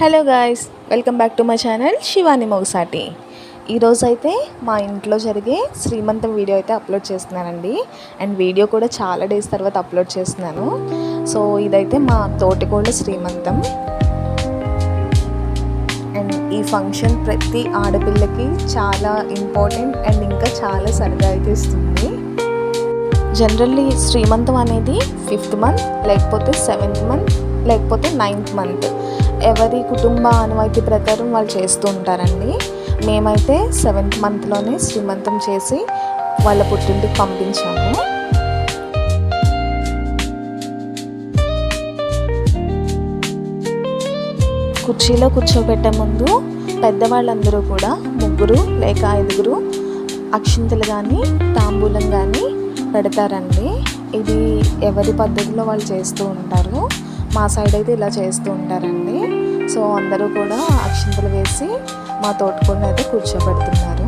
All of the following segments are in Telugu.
Hello guys, welcome back to my channel Shivani Mogasati. ఈరోజు అయితే మా ఇంట్లో జరిగే శ్రీమంతం వీడియో అయితే అప్లోడ్ చేస్తున్నానండి. అండ్ వీడియో కూడా చాలా డేస్ తర్వాత అప్లోడ్ చేస్తున్నాను. సో ఇదైతే మా తోటికోళ్ళ శ్రీమంతం. అండ్ ఈ ఫంక్షన్ ప్రతి ఆడపిల్లకి చాలా ఇంపార్టెంట్ అండ్ ఇంకా చాలా సరదా అయితే ఇస్తుంది. జనరల్లీ శ్రీమంతం అనేది 5th మంత్, లేకపోతే 7th మంత్, లేకపోతే 9th మంత్, ఎవరి కుటుంబ ఆనవాయితీ ప్రకారం వాళ్ళు చేస్తూ ఉంటారండి. మేమైతే 7th మంత్లోనే శ్రీమంతం చేసి వాళ్ళ పుట్టింటికి పంపించాము. కుర్చీలో కూర్చోబెట్టే ముందు పెద్దవాళ్ళందరూ కూడా 3 లేక 5 అక్షింతలు కానీ తాంబూలం కానీ పెడతారండి. ఇది ఎవరి పద్ధతిలో వాళ్ళు చేస్తూ ఉంటారు. మా సైడ్ అయితే ఇలా చేస్తూ ఉంటారండి. సో అందరూ కూడా అక్షింతలు వేసి మా తోటకోడిని అయితే కూర్చోబెడుతున్నారు.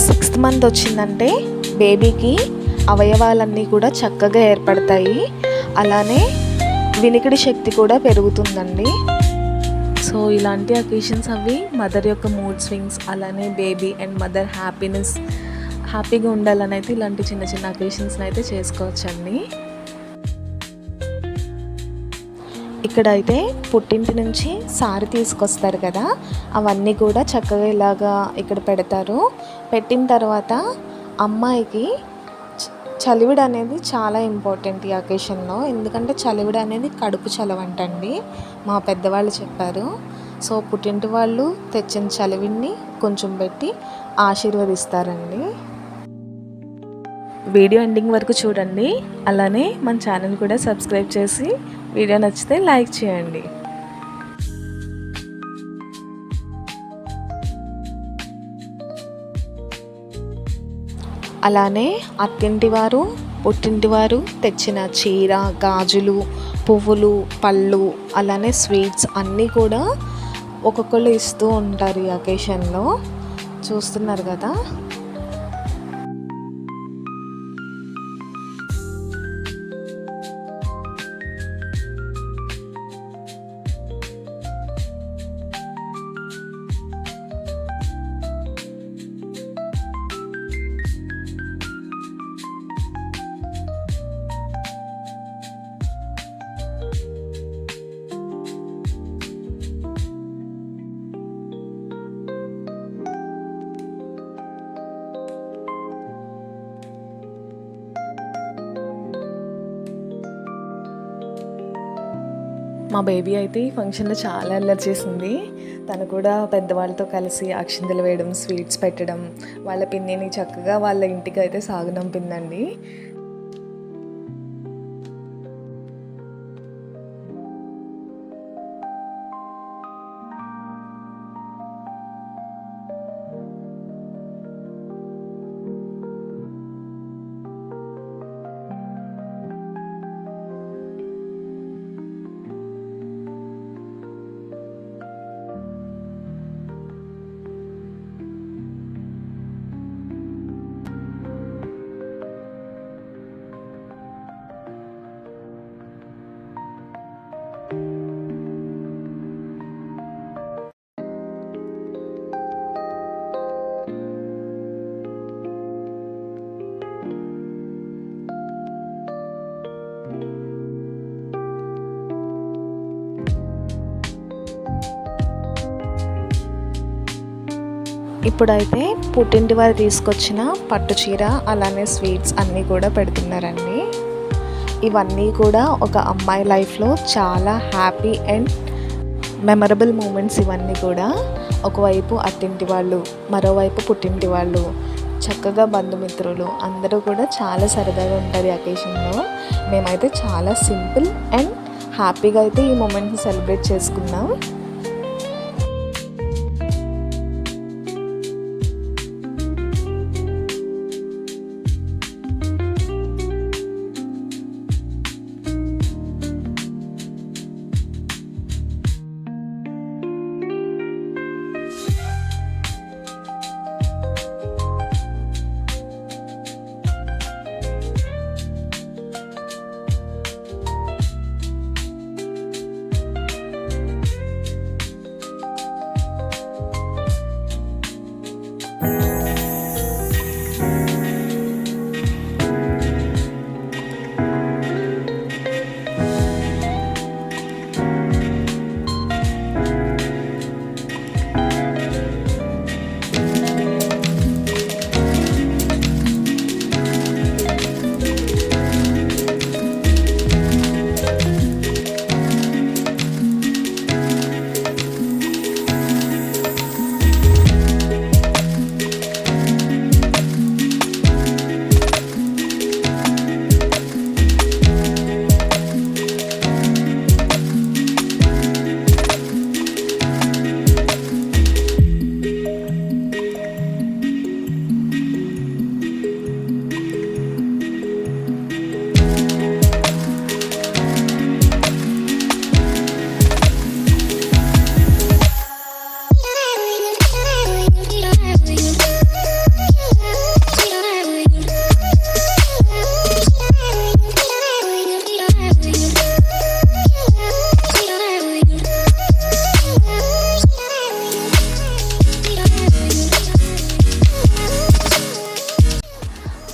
సిక్స్త్ మంత్ వచ్చిందంటే బేబీకి అవయవాలన్నీ కూడా చక్కగా ఏర్పడతాయి. అలానే వినికిడి శక్తి కూడా పెరుగుతుందండి. సో ఇలాంటి అకేషన్స్ అవి మదర్ యొక్క మూడ్ స్వింగ్స్, అలానే బేబీ అండ్ మదర్ హ్యాపీగా ఉండాలని అయితే ఇలాంటి చిన్న చిన్న అకేషన్స్ని అయితే చేసుకోవచ్చండి. ఇక్కడ అయితే పుట్టింటి నుంచి సారి తీసుకొస్తారు కదా, అవన్నీ కూడా చక్కగా ఇలాగా ఇక్కడ పెడతారు. పెట్టిన తర్వాత అమ్మాయికి చలివిడి అనేది చాలా ఇంపార్టెంట్ ఈ అకేషన్లో. ఎందుకంటే చలివిడి అనేది కడుపు చలవంటండి, మా పెద్దవాళ్ళు చెప్పారు. సో పుట్టింటి వాళ్ళు తెచ్చిన చలివిడిని కొంచెం పెట్టి ఆశీర్వదిస్తారండి. వీడియో ఎండింగ్ వరకు చూడండి. అలానే మన ఛానల్ కూడా సబ్స్క్రైబ్ చేసి వీడియో నచ్చితే లైక్ చేయండి. అలానే అత్తింటివారు పుట్టింటివారు తెచ్చిన చీర, గాజులు, పువ్వులు, పళ్ళు, అలానే స్వీట్స్ అన్నీ కూడా ఒక్కొక్కళ్ళు ఇస్తూ ఉంటారు ఈ అకేషన్లో. చూస్తున్నారు కదా. మా బేబీ అయితే ఈ ఫంక్షన్లో చాలా అల్లరి చేసింది. తను కూడా పెద్దవాళ్ళతో కలిసి అక్షింతలు వేయడం, స్వీట్స్ పెట్టడం, వాళ్ళ పిన్నిని చక్కగా వాళ్ళ ఇంటికి అయితే సాగనంపిందండి. ఇప్పుడైతే పుట్టింటి వారు తీసుకొచ్చిన పట్టు చీర, అలానే స్వీట్స్ అన్నీ కూడా పెడుతున్నారండి. ఇవన్నీ కూడా ఒక అమ్మాయి లైఫ్లో చాలా హ్యాపీ అండ్ మెమరబుల్ మూమెంట్స్. ఇవన్నీ కూడా ఒకవైపు అత్తింటి వాళ్ళు, మరోవైపు పుట్టింటి వాళ్ళు, చక్కగా బంధుమిత్రులు అందరూ కూడా చాలా సరదాగా ఉంటుంది అకేషన్లో. మేమైతే చాలా సింపుల్ అండ్ హ్యాపీగా అయితే ఈ మూమెంట్ని సెలబ్రేట్ చేసుకున్నాం.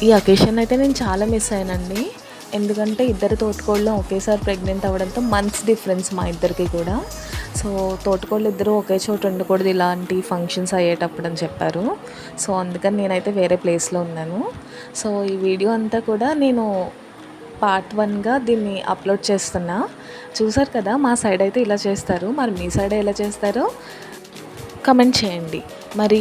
ఈ అకేషన్ అయితే నేను చాలా మిస్ అయ్యానండి. ఎందుకంటే ఇద్దరు తోటికోళ్ళు ఒకేసారి ప్రెగ్నెంట్ అవ్వడంతో మంత్స్ డిఫరెన్స్ మా ఇద్దరికి కూడా. సో తోటికోళ్ళు ఇద్దరు ఒకే చోట ఉండకూడదు ఇలాంటి ఫంక్షన్స్ అయ్యేటప్పుడు అని చెప్పారు. సో అందుకని నేనైతే వేరే ప్లేస్లో ఉన్నాను. సో ఈ వీడియో అంతా కూడా నేను పార్ట్ 1గా దీన్ని అప్లోడ్ చేస్తున్నా. చూసారు కదా, మా సైడ్ అయితే ఇలా చేస్తారు. మరి మీ సైడ్ ఎలా చేస్తారో కమెంట్ చేయండి. మరి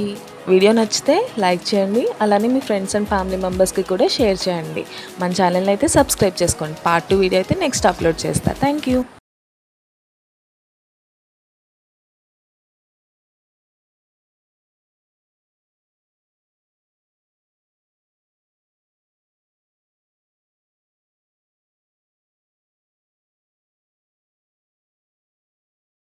వీడియో నచ్చితే లైక్ చేయండి, అలానే మీ ఫ్రెండ్స్ అండ్ ఫ్యామిలీ మెంబర్స్కి కూడా షేర్ చేయండి. మన ఛానల్ని అయితే సబ్స్క్రైబ్ చేసుకోండి. పార్ట్ 2 వీడియో అయితే నెక్స్ట్ అప్లోడ్ చేస్తా. Thank you.